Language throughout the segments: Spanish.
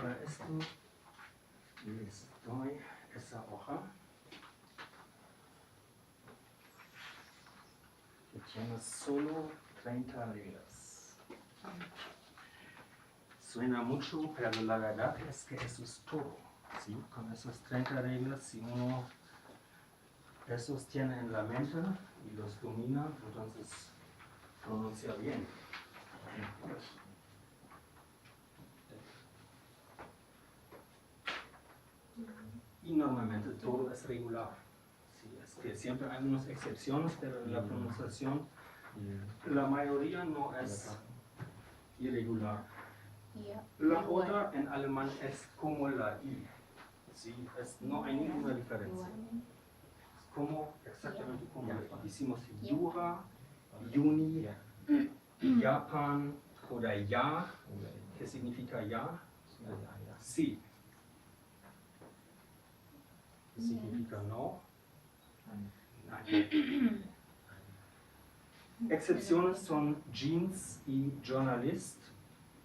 para esto les doy esa hoja que tiene solo 30 reglas. Suena mucho, pero la verdad es que eso es todo. ¿Sí? Con esas 30 reglas, si uno esos tiene en la mente y los domina, entonces pronuncia bien. Y normalmente todo es regular. Sí, es que siempre hay unas excepciones, pero la pronunciación, la mayoría no es irregular. La otra en alemán es como la I. Sí, no hay ninguna diferencia. Es como, exactamente como la I. Decimos Jura, Juni, Japan oder Ja. ¿Qué significa ja? Sí. ¿Qué significa no? Nein. Excepciones son jeans y journalist.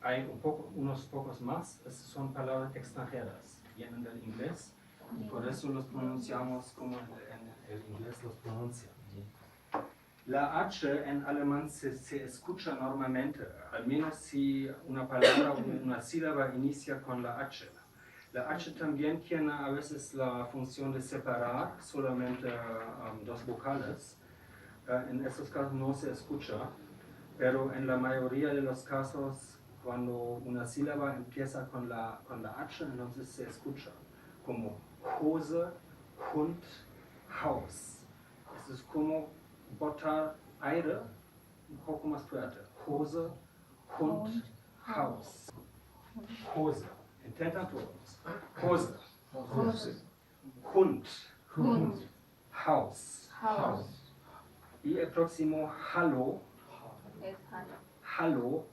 Hay unos pocos más. Son palabras extranjeras. Vienen del inglés y por eso los pronunciamos como en el inglés los pronuncian. La H en alemán se escucha normalmente, al menos si una palabra o una sílaba inicia con la H. La H también tiene a veces la función de separar solamente dos vocales. En estos casos no se escucha, pero en la mayoría de los casos, cuando una sílaba empieza con la H, entonces se escucha, como Hose, Hund, Haus. Eso es como botar aire un poco más fuerte. Hose, Hund, Haus. Hose. Intentan todos. Hose. Hund. Haus. Y el próximo, hallo. Hallo.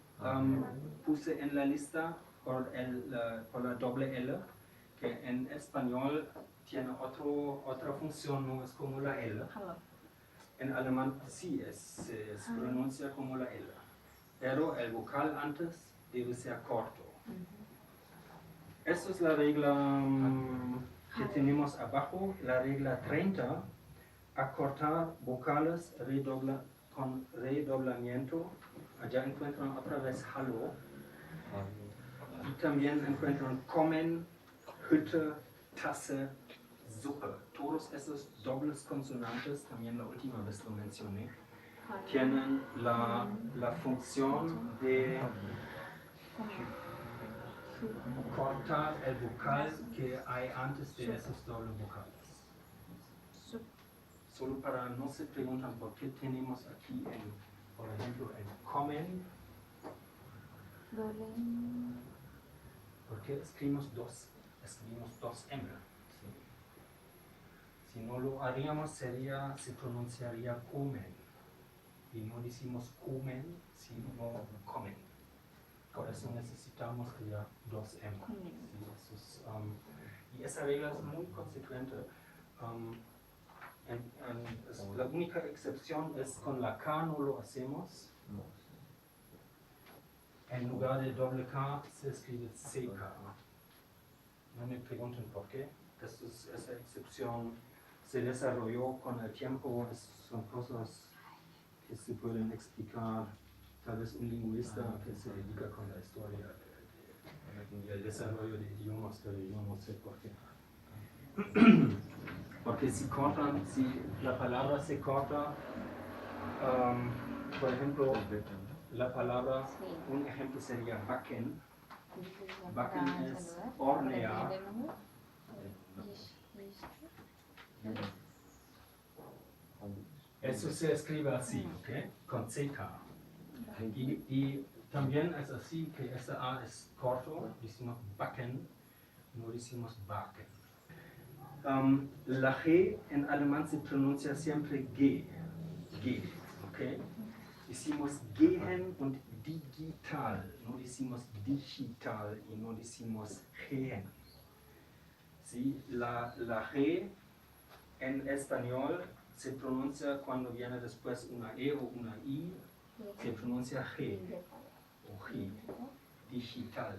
Puse en la lista por la doble L, que en español tiene otra función, no es como la L. En alemán sí se pronuncia como la L, pero el vocal antes debe ser corto. Esta es la regla que tenemos abajo, la regla 30, acortar vocales con redoblamiento. Allá encuentran otra vez hallo. Y también encuentran kommen, Hütte, Tasse, Suppe. Todos esos dobles consonantes, también la última vez lo mencioné, tienen la función de cortar el vocal que hay antes de esos dobles vocales. Solo para no se preguntan por qué tenemos aquí, por ejemplo, el kommen. ¿Por qué escribimos dos M? ¿Sí? Si no lo haríamos, se pronunciaría comen. Y no decimos comen, sino comen. Por eso necesitamos ya dos M. ¿Sí? Y esa regla es muy consecuente. La única excepción es con la K no lo hacemos. En lugar de doble K se escribe CK. No me pregunten por qué. Esa excepción se desarrolló con el tiempo. Son cosas que se pueden explicar. Tal vez un lingüista que se dedica con la historia y el desarrollo de idiomas, pero yo no sé por qué. Porque si la palabra se corta, por ejemplo, la palabra, un ejemplo sería backen. Backen es hornear. Eso se escribe así, ¿ok? Con CK. Y también es así que esa A es corto, decimos backen, no decimos backen. La G en alemán se pronuncia siempre G, ¿ok? Decimos gehen und digital, no decimos digital y no decimos gehen. ¿Sí? La G en español se pronuncia cuando viene después una E o una I, se pronuncia G o G, digital.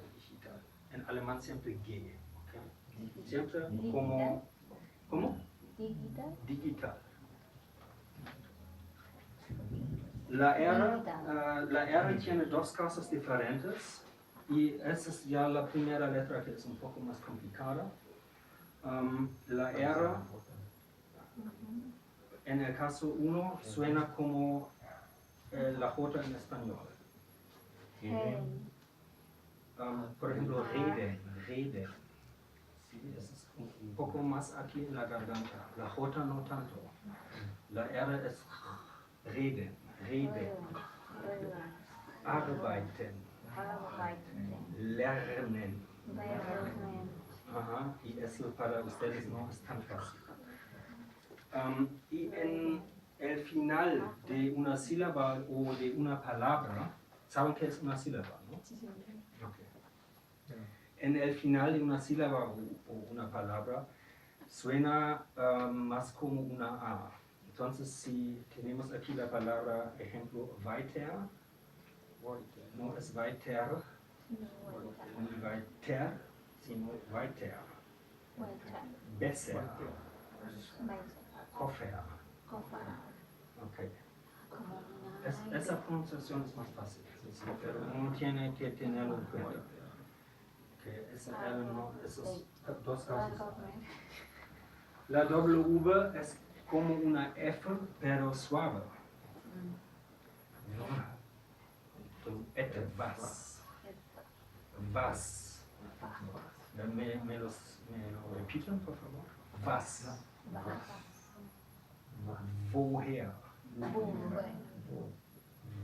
en alemán siempre G. ¿Okay? Siempre Digital. como... ¿Cómo? Digital. Digital. La R tiene dos casos diferentes y esa es ya la primera letra que es un poco más complicada. La R en el caso 1 suena como la J en español. Por ejemplo, reden. Sí, es un poco más aquí en la garganta. La J no tanto. La R es reden. Arbeiten. Lernen. Ajá, y eso para ustedes no es tan fácil. Y en el final de una sílaba o de una palabra, ¿saben qué es una sílaba, no? Okay. En el final de una sílaba o una palabra suena más como una A. Entonces, si tenemos aquí la palabra, ejemplo, weiter, no es weiter, ni weiter, sino weiter. Besser. Koffer. Okay. Esa pronunciación es más fácil, sí, pero uno tiene que tenerlo en cuenta. Que esa R no, esos dos casos. La W es como una F, pero suave. Etwas. Was. ¿Me lo repiten, por favor? Was. Woher.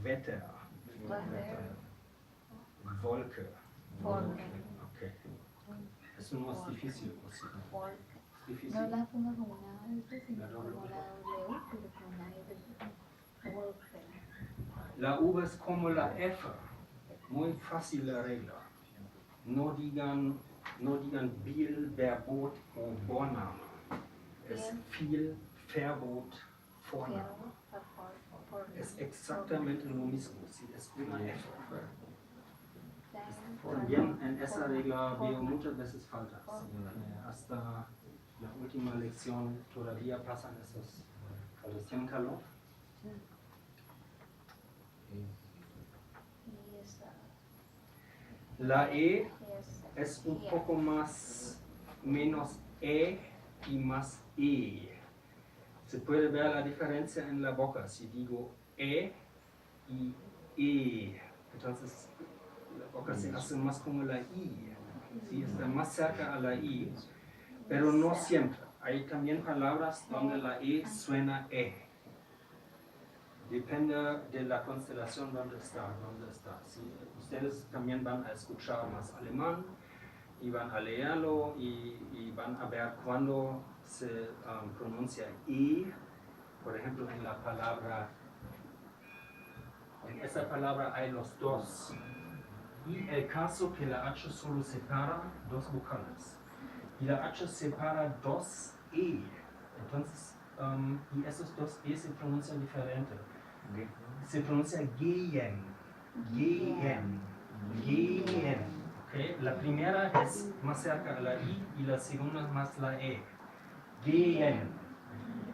Wetter. Wolke. Okay. Eso no es difícil, ¿o sí? ¿Es difícil? No la ponga como una S, sino como la W, pero con una S. La V es como la F. Muy fácil la regla. No digan Biel, Verbot o Vorname. Es viel, Verbot, Vorname. Es exactamente lo mismo. Si es una F. También en esa regla veo muchas veces faltas. Hasta la última lección todavía pasan esos faltas. ¿Tienen calor? La E es un poco menos E y más E. Se puede ver la diferencia en la boca. Si digo E y E, entonces la boca se hace más como la I. ¿Sí? Está más cerca a la I, pero no siempre. Hay también palabras donde la E suena E. Depende de la constelación donde está. ¿Sí? Ustedes también van a escuchar más alemán y van a leerlo y van a ver cuándo se pronuncia E. Por ejemplo, en la palabra, en esa palabra hay los dos. Y el caso que la H solo separa dos vocales. Y la H separa dos E. Entonces, y esos dos E se pronuncian diferente. Se pronuncia gehen. Okay. La primera es más cerca a la I y la segunda es más la E. Gehen.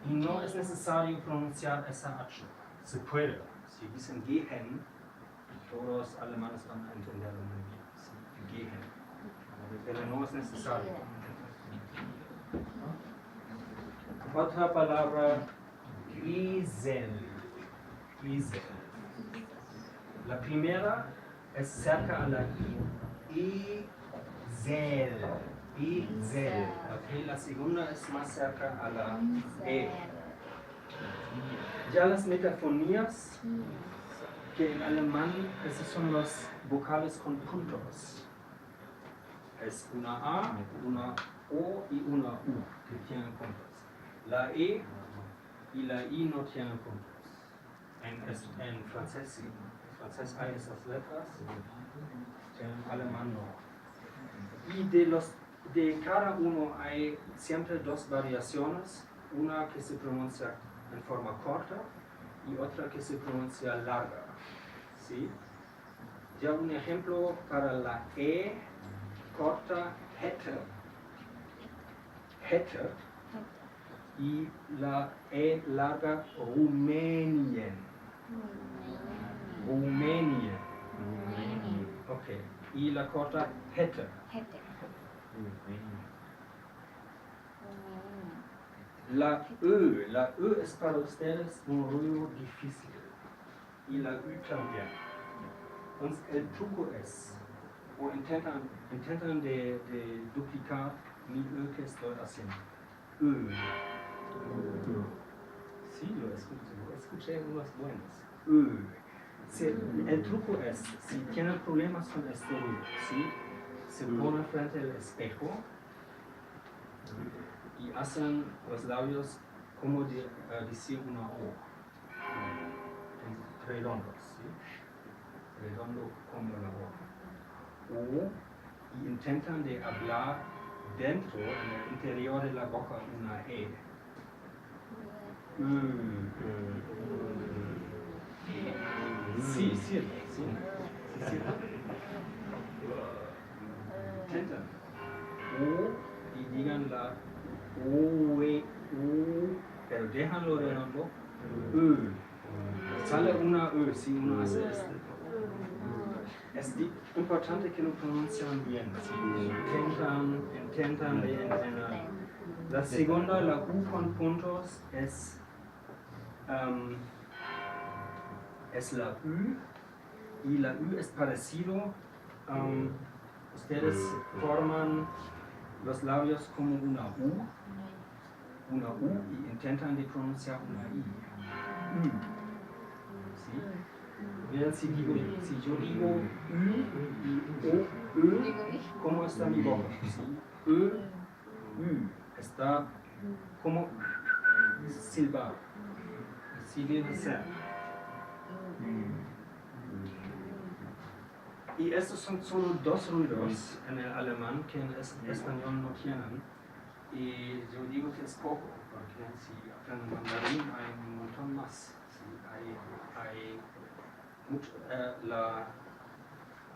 Y no es necesario pronunciar esa H. Se puede. Si dicen gehen, todos los alemanes van a entenderlo muy bien. Sí, gehen. Pero no es necesario. Otra palabra, Esel. La primera es cerca a la I. Esel. Okay. La segunda es más cerca a la E. Ya las metafonías, que en alemán esos son los vocales con puntos. Es una A, una O y una U que tienen puntos. La E y la I no tienen puntos. En francés sí. En francés hay esas letras, en alemán no. Y de cada uno hay siempre dos variaciones, una que se pronuncia en forma corta y otra que se pronuncia larga. ¿Sí? Ya un ejemplo para la E corta hätte. Hätte. Y la E larga Rumänien. Rumänien. Ok. Y la corta hätte. La E es para ustedes un ruido difícil. Y la U también. Entonces el truco es, o intentan de duplicar mi E que estoy haciendo. Sí, lo escuché unos buenos. El truco es, si tienen problemas con este ruido, ¿sí? Se ponen frente al espejo y hacen los labios como decir una O. Redondos, ¿sí? Redondo como la boca. O, y intentan de hablar dentro, en el interior de la boca, una E. Sí, sí. Intentan. O, y digan la O, pero déjanlo redondo. Sale una si uno hace esto. Es importante que lo pronuncian bien. ¿Sí? Intentan de entrenar. La segunda, la U con puntos, es la U. Y la U es parecido. Ustedes forman los labios como una U. Y intentan de pronunciar una I. ¿Sí? Vean si yo digo U y O, ¿cómo está mi boca? ¿Sí? Está como silbar. Así debe ser. Y estos son solo dos ruidos en el alemán que en el español no tienen. Y yo digo que es poco, porque si aprenden mandarín hay un montón más. ¿Sí? Hay mucho,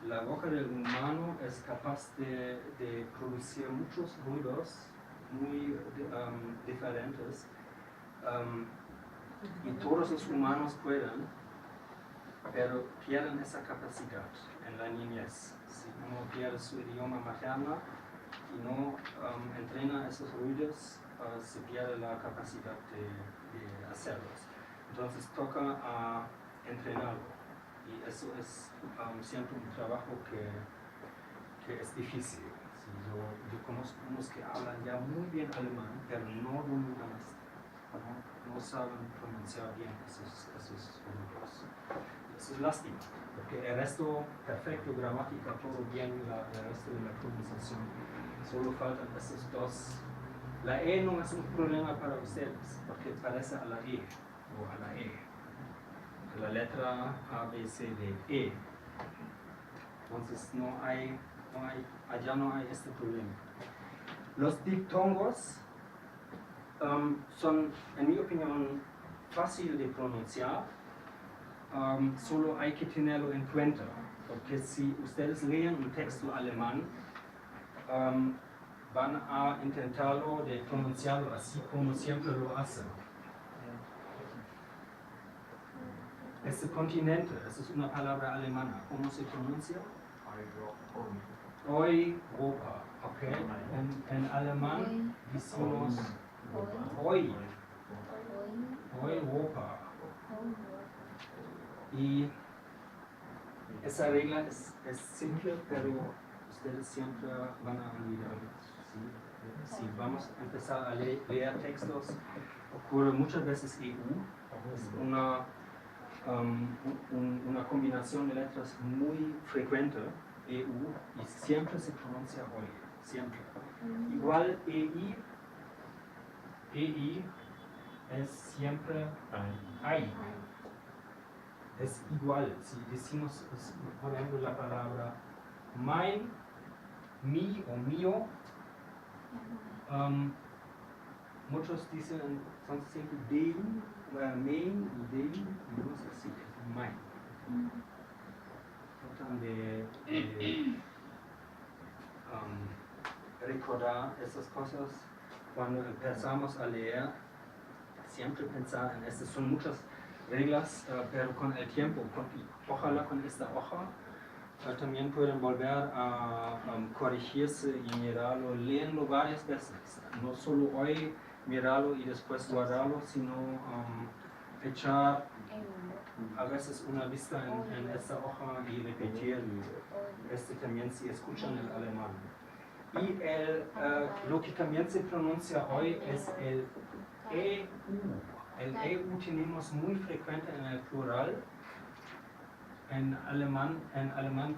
la boca del humano es capaz de producir muchos ruidos muy diferentes. Y todos los humanos pueden, pero pierden esa capacidad en la niñez. Si uno pierde su idioma materno y no entrena esos ruidos, se pierde la capacidad de hacerlos. Entonces toca entrenarlo. Y eso es siempre un trabajo que es difícil. ¿Sí? Yo conozco unos que hablan ya muy bien alemán, pero no dominan esto. No saben pronunciar bien esos ruidos. Eso es lástima, porque el resto perfecto, gramática, todo bien, el resto de la pronunciación. Solo faltan esos dos. La E no es un problema para ustedes, porque parece a la E o a la E. La letra A, B, C, D, E. Entonces allá no hay este problema. Los diptongos son, en mi opinión, fácil de pronunciar. Solo hay que tenerlo en cuenta, porque si ustedes leen un texto alemán, van a intentarlo de pronunciarlo así como siempre lo hacen. Este continente, esa es una palabra alemana. ¿Cómo se pronuncia? Europa. ¿Ok? En alemán decimos Europa. Y esa regla es simple, pero ustedes siempre van a olvidar. ¿Sí? Si vamos a empezar a leer textos, ocurre muchas veces EU. Es una combinación de letras muy frecuente, EU, y siempre se pronuncia hoy, siempre. Igual EI es siempre hay. Es igual, si decimos, por ejemplo, la palabra mein, mi o mío, muchos dicen, son siempre den, mein y den, y no es así, es mein. Tratan de recordar estas cosas cuando empezamos a leer, siempre pensar en estas. Son muchas reglas, pero con el tiempo, ojalá con esta hoja, también pueden volver a corregirse y mirarlo, leerlo varias veces. No solo hoy mirarlo y después guardarlo, sino echar a veces una vista en esta hoja y repetir también si escuchan el alemán. Y lo que también se pronuncia hoy es el EU. El EU tenemos muy frecuente en el plural. En alemán,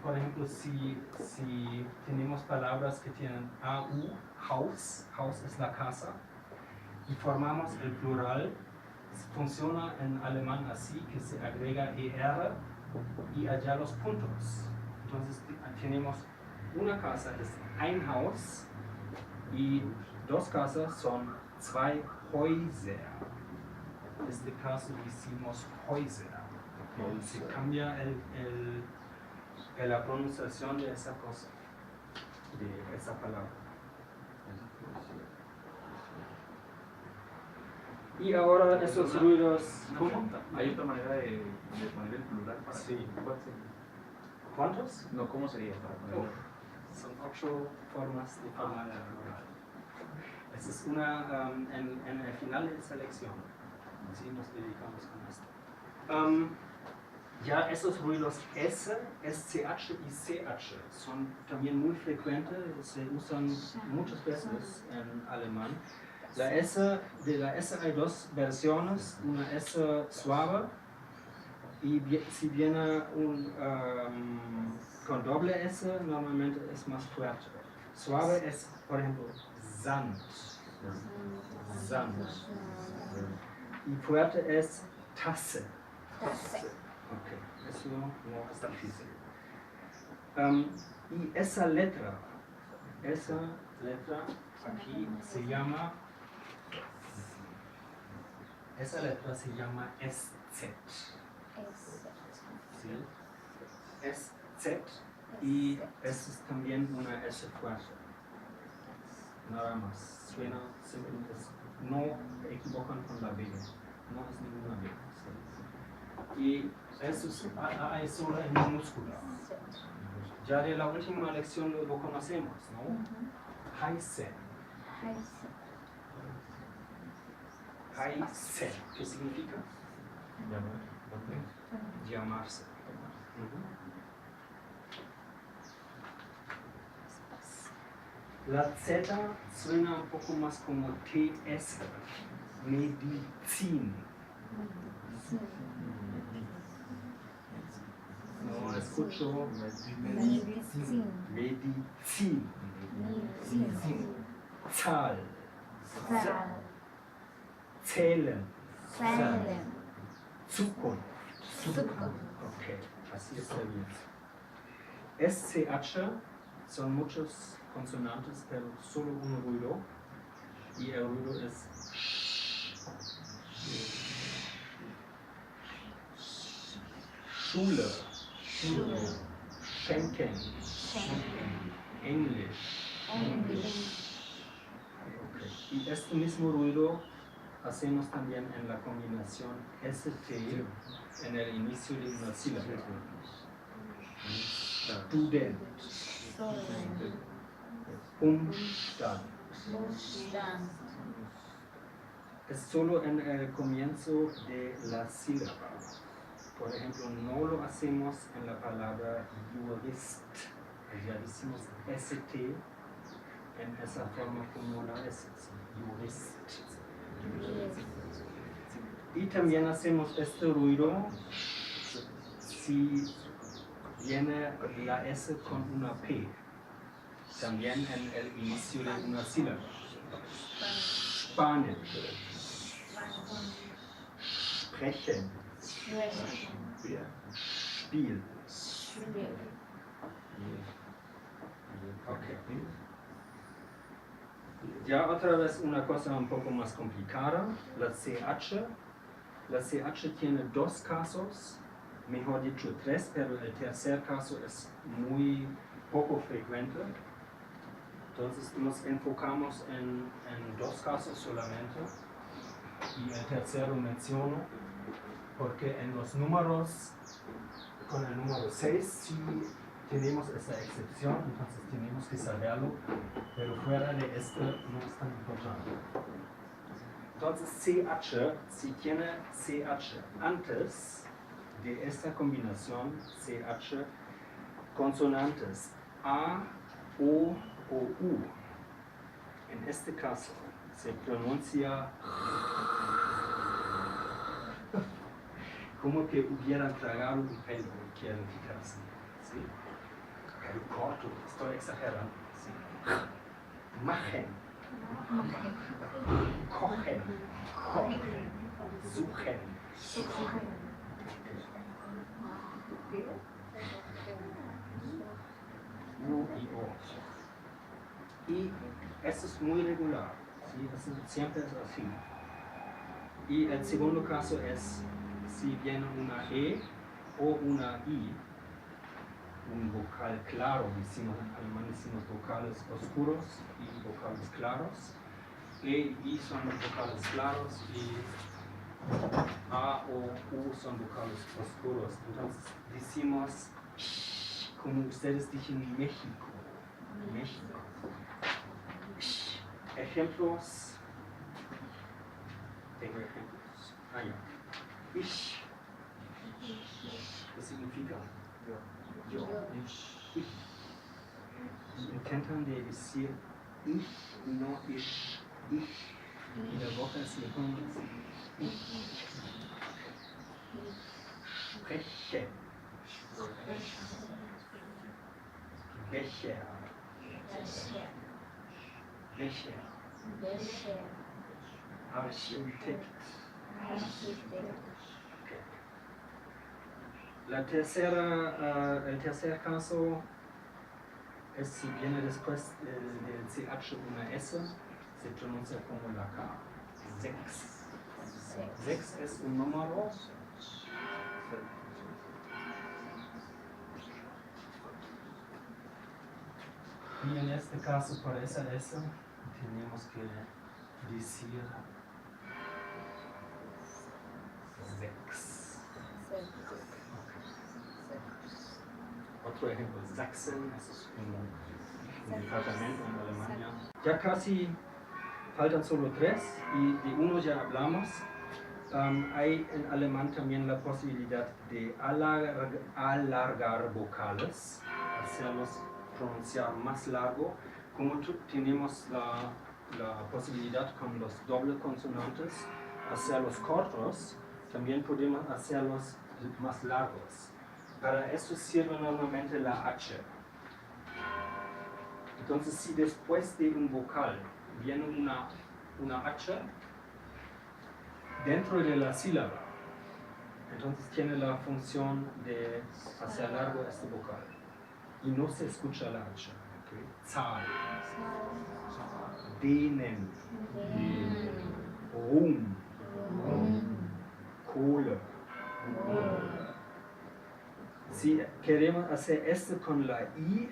por ejemplo, si tenemos palabras que tienen AU, Haus, Haus es la casa, y formamos el plural, funciona en alemán así, que se agrega ER y allá los puntos. Entonces tenemos una casa, es ein Haus, y dos casas son zwei Häuser. En este caso decimos Häuser. Se cambia la pronunciación de esa cosa, de esa palabra. Y ahora esos ruidos. ¿Cómo? ¿Hay otra manera de poner el plural para Sí. ¿Cuál sería? ¿Cuántos? No, ¿cómo sería para ponerlo? Son 8 formas de formar el plural. Esa es una en el final de esa lección. Así nos dedicamos con esto. Ya esos ruidos S, SCH y CH son también muy frecuentes, se usan muchas veces en alemán. De la S hay dos versiones, una S suave y si viene con doble S normalmente es más fuerte. Suave es, por ejemplo, sanft. Sanft. Y fuerte es Tasse. Ok, eso no está difícil. Y esa letra aquí se llama, SZ. ¿Sí? SZ y es también una S fuerte. Nada más, suena simplemente, no equivocan con la B, no es ninguna B. ¿Sí? Y eso hay solo en minúscula. Ya de la última lección lo conocemos, ¿no? Heiße. Heiße. ¿Qué significa? Llamarse. La Z suena un poco más como TS. Medizin. No escucho. Medizin. Zahl. Zählen. Zukunft. Okay, así está bien. SCH son muchos consonantes, pero solo un ruido. Y el ruido es Schule. Schenken. English. Okay. Y este mismo ruido hacemos también en la combinación ST en el inicio de una sílaba. Student. Umstand. Es solo en el comienzo de la sílaba. Por ejemplo, no lo hacemos en la palabra jurist. Ya decimos ST en esa forma como la S. Jurist. Y también hacemos este ruido si viene la S con una P. También en el inicio de una sílaba. Spanisch. Sprechen. Spiel. Okay. Ya otra vez una cosa un poco más complicada, la CH. La CH tiene dos casos, mejor dicho 3, pero el tercer caso es muy poco frecuente. Entonces nos enfocamos en dos casos solamente y el tercero menciono porque en los números, con el número 6 sí tenemos esa excepción, entonces tenemos que saberlo, pero fuera de esto no es tan importante. Entonces CH, si tiene CH antes de esta combinación CH, consonantes A, O U. En este caso se pronuncia como que hubieran tragado un pelo y quieren quitarse. ¿Sí? Pelo corto, estoy exagerando. ¿Sí? Machen, kochen, suchen. U y O. Y eso es muy regular, ¿sí? Eso siempre es así. Y el segundo caso es si viene una E o una I, un vocal claro, decimos, en alemán decimos vocales oscuros y vocales claros. E y I son vocales claros y A o U son vocales oscuros. Entonces decimos, como ustedes dicen, México. México. Ejemplos. Tengo ejemplos. Ah, ya. Ich. ¿Qué significa? Yo. Ich. Intentan de decir ich, no ich. Ich. Y la boca se pone así. Ich. Spreche. Becher. Becher. Architekt. El tercer caso es si viene después del CH una S, se pronuncia como la K. Sechs. Sechs es un número. Y en este caso, por esa S, tenemos que decir sechs. Otro ejemplo, Sachsen, eso es un departamento en Alemania. Ya casi faltan solo 3 y de uno ya hablamos. Hay en alemán también la posibilidad de alargar vocales, hacerlos pronunciar más largo, como tenemos la posibilidad con los doble consonantes, hacerlos cortos, también podemos hacerlos más largos. Para eso sirve normalmente la H. Entonces, si después de un vocal viene una H, dentro de la sílaba, entonces tiene la función de hacer largo este vocal. Y no se escucha la H. ¿Okay? Zahl, denen, Ruhm, Kohle. Si queremos hacer esto con la I,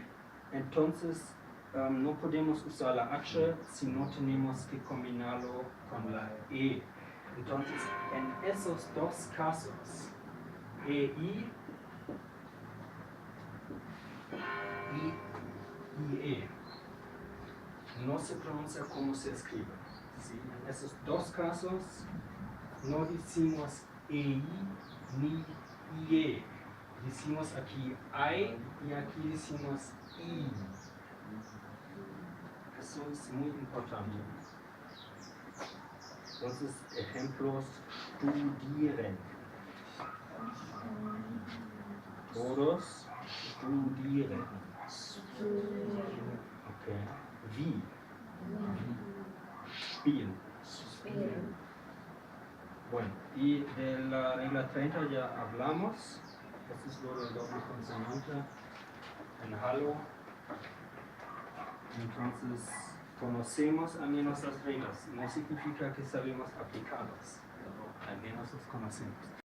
entonces no podemos usar la H si no tenemos que combinarlo con la E. Entonces, en esos dos casos, EI y IE, no se pronuncia como se escribe. ¿Sí? En esos dos casos, no decimos EI ni IE. Decimos aquí I y aquí decimos I. Eso es muy importante. Entonces, ejemplos, studieren. Todos studieren. Okay. Wie. Spielen. Bueno, y de la regla 30 ya hablamos. Esto es lo del doble consonante en Halo. Entonces, conocemos al menos las reglas. No significa que sabemos aplicarlas, pero al menos las conocemos.